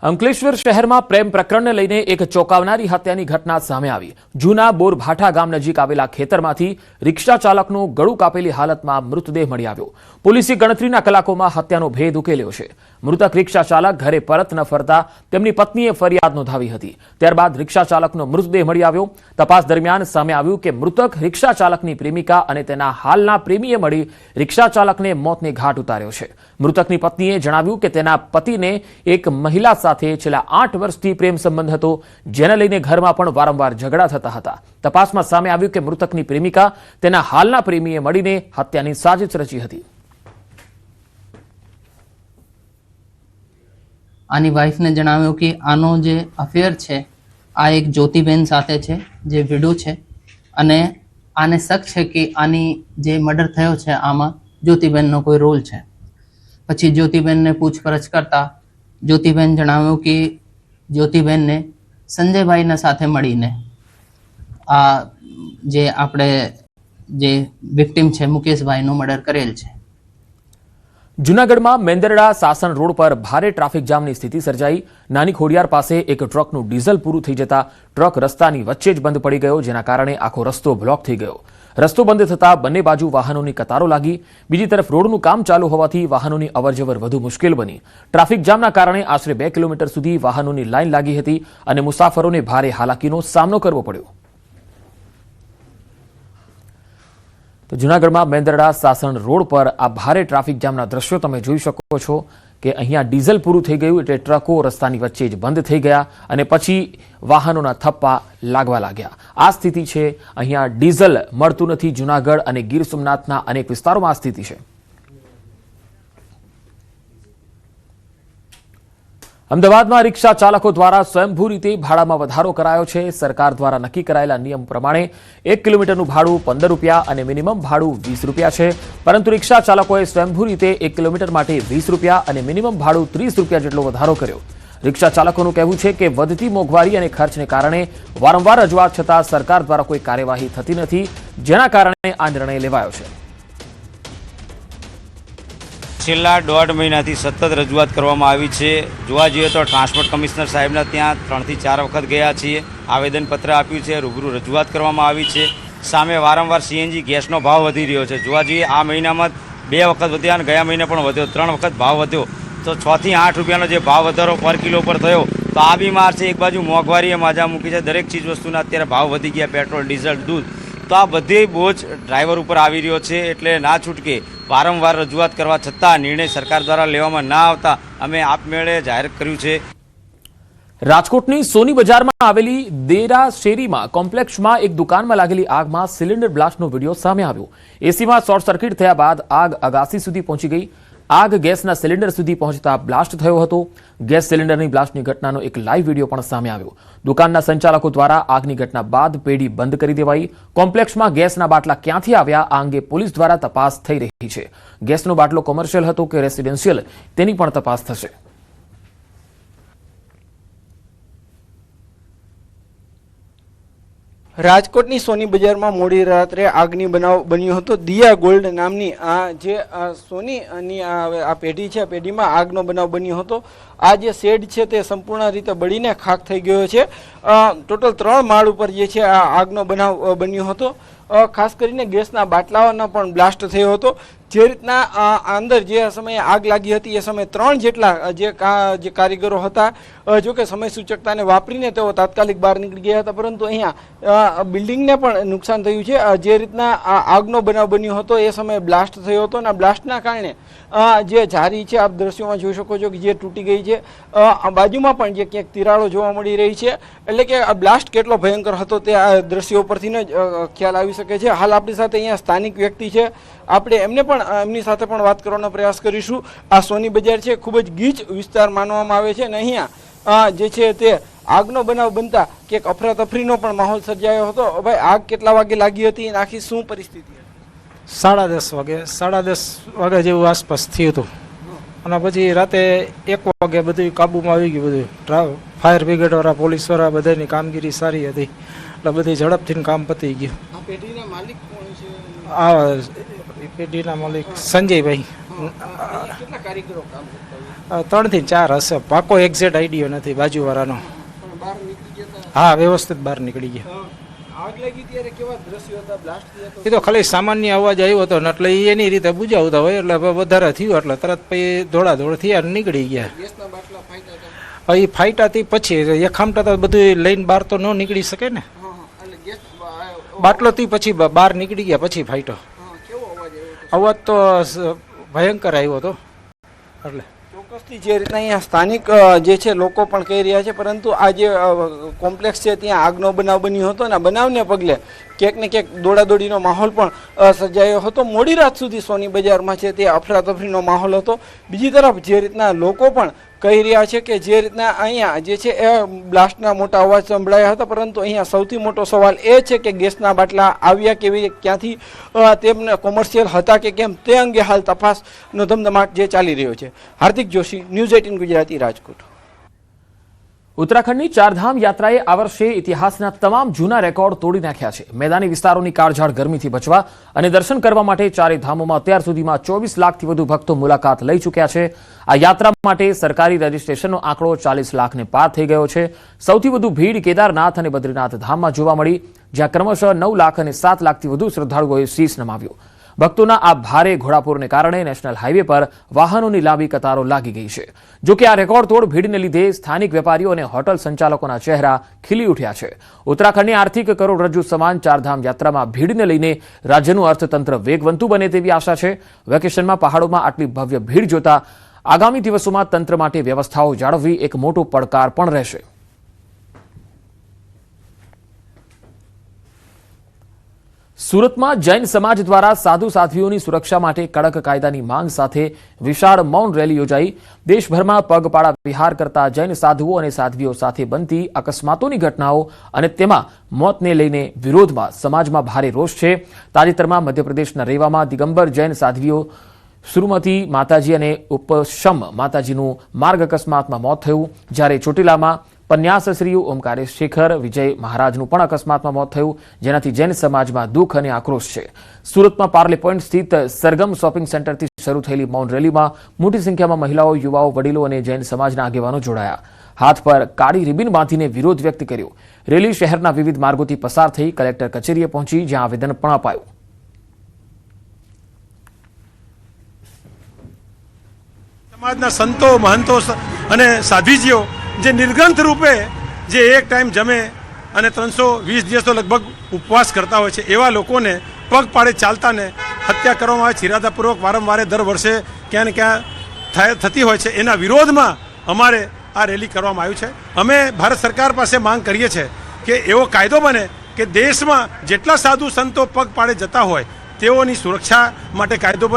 અંકલેશ્વર શહેરમાં પ્રેમ પ્રકરણને લઈને એક ચોંકાવનારી હત્યાની ઘટના સામે આવી। જૂના બોરભાઠા ગામ નજીક આવેલા ખેતરમાંથી રિક્ષા ચાલકનો ગળું કાપેલી હાલતમાં મૃતદેહ મળી આવ્યો। પોલીસે ગણતરીના કલાકોમાં હત્યાનો ભેદ ઉકેલ્યો છે। મૃતક રિક્ષા ચાલક ઘરે પરત ન ફરતા તેમની પત્નીએ ફરિયાદ નોંધાવી હતી। ત્યારબાદ રિક્ષા ચાલકનો મૃતદેહ મળી આવ્યો। તપાસ દરમિયાન સામે આવ્યું કે મૃતક રિક્ષા ચાલકની પ્રેમિકા અને તેના હાલના પ્રેમીએ મળી રિક્ષા ચાલકને મોતને ઘાટ ઉતાર્યો છે। મૃતકની પત્નીએ જણાવ્યું કે તેના પતિને એક મહિલા સાથે છેલ્લા 8 વર્ષથી પ્રેમ સંબંધ હતો, જેને લઈને ઘરમાં પણ વારંવાર ઝઘડા થતા હતા। તપાસમાં સામે આવ્યું કે મૃતકની પ્રેમિકા તેના હાલના પ્રેમીએ મળીને હત્યાની સાજિશ રચી હતી। આની વાઇફને જણાવ્યું કે આનો જે અફેર છે આ એક જ્યોતિબેન સાથે છે જે વિડો છે અને આને શક છે કે આની જે મર્ડર થયો છે આમાં જ્યોતિબેનનો કોઈ રોલ છે। પછી જ્યોતિબેનને પૂછપરછ કરતા જ્યોતિબેન જણાવ્યું કે જ્યોતિબેનને સંજયભાઈના સાથે મળીને આ જે આપણે જે વિક્ટિમ છે મુકેશભાઈનું મર્ડર કરેલ છે। જૂનાગઢમાં મેંદરડા સાસણ રોડ પર ભારે ટ્રાફિક જામની સ્થિતિ સર્જાઈ। નાની ખોડિયાર પાસે એક ટ્રકનું ડીઝલ પૂરું થઈ જતા ટ્રક રસ્તાની વચ્ચે જ બંધ પડી ગયો, જેના કારણે આખો રસ્તો બ્લોક થઈ ગયો। રસ્તો બંધ થતા બંને બાજુ વાહનોની કતારો લાગી। બીજી તરફ રોડનું કામ ચાલુ હોવાથી વાહનોની અવરજવર વધુ મુશ્કેલ બની। ટ્રાફિક જામના કારણે આશરે 2 કિલોમીટર સુધી વાહનોની લાઈન લાગી હતી અને મુસાફરોને ભારે હાલાકીનો સામનો કરવો પડ્યો। તો જૂનાગઢમાં મેંદરડા સાસણ રોડ પર આ ભારે ટ્રાફિક જામના દ્રશ્યો તમે જોઈ શકો છો કે અહીંયા ડીઝલ પૂરું થઈ ગયું એટલે ટ્રકો રસ્તાની વચ્ચે જ બંધ થઈ ગયા અને પછી વાહનોના થપ્પા લાગવા લાગ્યા। આ સ્થિતિ છે। અહીંયા ડીઝલ મળતું નથી। જૂનાગઢ અને ગીર સોમનાથના અનેક વિસ્તારોમાં આ સ્થિતિ છે। અમદાવાદમાં રિક્ષા ચાલકો દ્વારા સ્વયંભૂ રીતે ભાડામાં વધારો કરાયો છે। સરકાર દ્વારા નક્કી કરાયેલા નિયમ પ્રમાણે 1 કિલોમીટરનું ભાડું 15 રૂપિયા અને મિનિમમ ભાડું 20 રૂપિયા છે, પરંતુ રિક્ષા ચાલકોએ સ્વયંભૂ રીતે 1 કિલોમીટર માટે 20 રૂપિયા અને મિનિમમ ભાડું 30 રૂપિયા જેટલો વધારો કર્યો। રિક્ષા ચાલકોનું કહેવું છે કે વધતી મોંઘવારી અને ખર્ચને કારણે વારંવાર રજૂઆત છતાં સરકાર દ્વારા કોઈ કાર્યવાહી થતી નથી, જેના કારણે આ નિર્ણય લેવાયો છે। છેલ્લા 1.5 મહિનાથી સતત રજૂઆત કરવામાં આવી છે। જોવા જઈએ તો ટ્રાન્સપોર્ટ કમિશનર સાહેબના ત્યાં 3 થી 4 વખત ગયા છીએ, આવેદનપત્ર આપ્યું છે, રૂબરૂ રજૂઆત કરવામાં આવી છે। સામે વારંવાર સીએનજી ગેસનો ભાવ વધી રહ્યો છે। જોવા જઈએ આ મહિનામાં 2 વખત વધ્યા અને ગયા મહિને પણ વધ્યો, 3 વખત ભાવ વધ્યો, તો 6 થી 8 રૂપિયાનો જે ભાવ વધારો પર કિલો પર થયો તો આ બી માર છે। એક બાજુ મોંઘવારીએ માજા મૂકી છે, દરેક ચીજ વસ્તુના અત્યારે ભાવ વધી ગયા, પેટ્રોલ, ડીઝલ, દૂધ, તો આ બધી બોજ ડ્રાઈવર ઉપર આવી રહ્યો છે। એટલે ના છૂટકે વારંવાર રજૂઆત કરવા છતાં નિર્ણય સરકાર દ્વારા લેવામાં ના આવતા અમે આપમેળે જાહેર કર્યું છે। રાજકોટની સોની બજારમાં આવેલી દેરા શેરીમાં કોમ્પ્લેક્સમાં એક દુકાનમાં લાગેલી આગમાં સિલિન્ડર બ્લાસ્ટનો વિડીયો સામે આવ્યો। એસીમાં શોર્ટ સર્કિટ થયા બાદ આગ અગાસી સુધી પહોંચી ગઈ। આગ ગેસના સિલિન્ડર સુધી પહોંચતા બ્લાસ્ટ થયો હતો। ગેસ સિલિન્ડરની બ્લાસ્ટની ઘટનાનો એક લાઈવ વિડીયો પણ સામે આવ્યો। દુકાનના સંચાલકો દ્વારા આગની ઘટના બાદ પેઢી બંધ કરી દેવાઈ। કોમ્પ્લેક્સમાં ગેસના બાટલા ક્યાંથી આવ્યા આ અંગે પોલીસ દ્વારા તપાસ થઈ રહી છે। ગેસનો બાટલો કોમર્શિયલ હતો કે રેસિડેન્શિયલ તેની પણ તપાસ થશે। રાજકોટની સોની બજારમાં મોડી રાત્રે આગની બનાવ બન્યો હતો। દિયા ગોલ્ડ નામની આ જે સોનીની આ પેઢી છે, પેઢીમાં આગનો બનાવ બન્યો હતો। આ જે શેડ છે તે સંપૂર્ણ રીતે બળીને ખાખ થઈ ગયો છે। ટોટલ 3 માળ ઉપર જે છે આ આગનો બનાવ બન્યો હતો। ખાસ કરીને ગેસના બાટલાઓનો પણ બ્લાસ્ટ થયો હતો। જે રીતના અંદર જે સમયે આગ લાગી હતી એ સમયે 3 જેટલા જે કારીગરો હતા, જો કે સમય સૂચકતાને વાપરીને તેઓ તાત્કાલિક બહાર નીકળી ગયા હતા, પરંતુ અહીંયા બિલ્ડિંગને પણ નુકસાન થયું છે। જે રીતના આગનો બનાવ બન્યો હતો એ સમયે બ્લાસ્ટ થયો હતો અને બ્લાસ્ટના કારણે જે જારી છે આપ દ્રશ્યોમાં જોઈ શકો છો કે જે તૂટી ગઈ છે। બાજુમાં પણ જે ક્યાંક તિરાડો જોવા મળી રહી છે, એટલે કે આ બ્લાસ્ટ કેટલો ભયંકર હતો તે આ દ્રશ્યો પરથી જ ખ્યાલ આવી શકે છે। હાલ આપણી સાથે અહીંયા સ્થાનિક વ્યક્તિ છે, આપણે એમની સાથે પણ વાત કરવાનો પ્રયાસ કરીશું। આ સોની બજાર છે, ખૂબ જ ગીચ વિસ્તાર માનવામાં આવે છે અને અહીંયા જે છે તે આગનો બનાવ બનતા ક્યાંક અફરાતફરીનો પણ માહોલ સર્જાયો હતો। ભાઈ, આગ કેટલા વાગે લાગી હતી અને આખી શું પરિસ્થિતિ? 10:30 વાગે જેવું આસપાસ થયું હતું અને પછી રાતે 1 વાગે બધું કાબુમાં આવી ગયું। બધું ફાયર બ્રિગેડવાળા, પોલીસવાળા બધાની કામગીરી સારી હતી એટલે બધી ઝડપથી કામ પતી ગયું। આ પેઢીના માલિક કોણ છે? આ પેઢીના માલિક સંજયભાઈ। કેટલા કારીગરો કામ કરતા હોય? 3 થી 4 હશે, પાકો એક્ઝેક્ટ આઈડિયો નથી બાજુવાળાનો. બહાર નીકળી ગયા હતા. હા, વ્યવસ્થિત બહાર નીકળી ગયા. આગ લાગી ત્યારે કેવા દ્રશ્યો હતા? બ્લાસ્ટ થયા તો એ તો ખાલી સામાન્ય અવાજ આવ્યો હતો ને એટલે ઈ એની રીતે બુજાવતા હોય એટલે વધારે થયું એટલે તરત પછી દોડાદોડ થયા અને નીકળી ગયા. ગેસના બાટલા ફાટ્યા હતા. એ ફાઈટાથી પછી એખામટા તો બધું લઈને બહાર તો ન નીકળી શકે ને. એટલે ગેસ બાટલોથી પછી બહાર નીકળી ગયા પછી ફાઈટો. કેવો અવાજ આવ્યો? અવાજ તો ભયંકર આવ્યો હતો. એટલે ચોક્કસથી જે રીતના અહીંયા સ્થાનિક જે છે લોકો પણ કહી રહ્યા છે, પરંતુ આ જે કોમ્પ્લેક્સ છે ત્યાં આગનો બનાવ બન્યો હતો અને બનાવને પગલે ક્યાંક ને ક્યાંક દોડાદોડીનો માહોલ પણ સર્જાયો હતો. મોડી રાત સુધી સોની બજારમાં છે તે અફરાતફરીનો માહોલ હતો. બીજી તરફ જે રીતના લોકો પણ કહી રહ્યા છે કે જે રીતના અહીંયા જે છે એ બ્લાસ્ટના મોટા અવાજ સંભળાયા હતા, પરંતુ અહીંયા સૌથી મોટો સવાલ એ છે કે ગેસના બાટલા આવ્યા કેવી, ક્યાંથી, તેમને કોમર્શિયલ હતા કે કેમ, તે અંગે હાલ તપાસનો ધમધમાટ જે ચાલી રહ્યો છે. હાર્દિક જોશી, ન્યૂઝ 18 ગુજરાતી, રાજકોટ. ઉત્તરાખંડની ચારધામ યાત્રાએ આ વર્ષે ઇતિહાસના તમામ જૂના રેકોર્ડ તોડી નાખ્યા છે. મેદાની વિસ્તારોની કાળઝાળ ગરમીથી બચવા અને દર્શન કરવા માટે ચારે ધામોમાં અત્યાર સુધીમાં 24 લાખથી વધુ ભક્તો મુલાકાત લઈ ચૂક્યા છે. આ યાત્રા માટે સરકારી રજીસ્ટ્રેશનનો આંકડો 40 લાખને પાર થઈ ગયો છે. સૌથી વધુ ભીડ કેદારનાથ અને બદ્રીનાથ ધામમાં જોવા મળી, જ્યાં ક્રમશઃ 9 લાખ અને 7 લાખથી વધુ શ્રદ્ધાળુઓએ શીશ નમાવ્યો. ભક્તોના આ ભારે ઘોડાપૂરને કારણે નેશનલ હાઈવે પર વાહનોની લાંબી કતારો લાગી ગઈ છે. જો કે આ રેકોર્ડ તોડ ભીડને લીધે સ્થાનિક વેપારીઓ અને હોટલ સંચાલકોના ચહેરા ખીલી ઉઠ્યા છે. ઉત્તરાખંડની આર્થિક કરોડરજ્જુ સમાન ચારધામ યાત્રામાં ભીડને લઈને રાજ્યનું અર્થતંત્ર વેગવંતુ બને તેવી આશા છે. વેકેશનમાં પહાડોમાં આટલી ભવ્ય ભીડ જોતા આગામી દિવસોમાં તંત્ર માટે વ્યવસ્થાઓ જાળવવી એક મોટો પડકાર પણ રહેશે. સુરતમાં જૈન સમાજ દ્વારા સાધુ સાધ્વીઓની સુરક્ષા માટે કડક કાયદાની માંગ સાથે વિશાળ મૌન રેલી યોજાઈ. દેશભરમાં પગપાળા વિહાર કરતા જૈન સાધુઓ અને સાધ્વીઓ સાથે બનતી અકસ્માતોની ઘટનાઓ અને તેમાં મોતને લઈને વિરોધમાં સમાજમાં ભારે રોષ છે. તાજેતરમાં મધ્યપ્રદેશના રેવામાં દિગંબર જૈન સાધ્વીઓ સુરમતી માતાજી અને ઉપશમ માતાજીનું માર્ગ અકસ્માતમાં મોત થયું, જ્યારે ચોટીલામાં પન્યાસશ્રીઓ ઓમકારેશેખર વિજય મહારાજનું પણ અકસ્માતમાં મોત થયું, જેનાથી જૈન સમાજમાં દુઃખ અને આક્રોશ છે. સુરતમાં પાર્લે પોઈન્ટ સ્થિત સરગમ શોપિંગ સેન્ટરથી શરૂ થયેલી મૌન રેલીમાં મોટી સંખ્યામાં મહિલાઓ, યુવાઓ, વડીલો અને જૈન સમાજના આગેવાનો જોડાયા. હાથ પર કાળી રિબિન બાંધીને વિરોધ વ્યક્ત કર્યો. રેલી શહેરના વિવિધ માર્ગોથી પસાર થઈ કલેક્ટર કચેરીએ પહોંચી, જ્યાં આવેદન પણ અપાયું. સમાજના સંતો, મહંતો અને સાધ્વીજીઓ જે નિર્ગ્રંથ રૂપે જે એક ટાઈમ જમે અને 320 દિવસ તો લગભગ ઉપવાસ કરતા હોય છે, એવા લોકોને પગપાળે ચાલતાને હત્યા કરવામાં આવે છે ઇરાદાપૂર્વક, વારંવાર દર વર્ષે ક્યાં ને ક્યાં થતી હોય છે. એના વિરોધમાં અમારે આ રેલી કરવામાં આવ્યું છે. અમે ભારત સરકાર પાસે માંગ કરીએ છીએ કે એવો કાયદો બને કે દેશમાં જેટલા સાધુ સંતો પગપાળે જતા હોય તેઓની સુરક્ષા માટે કાયદો બને.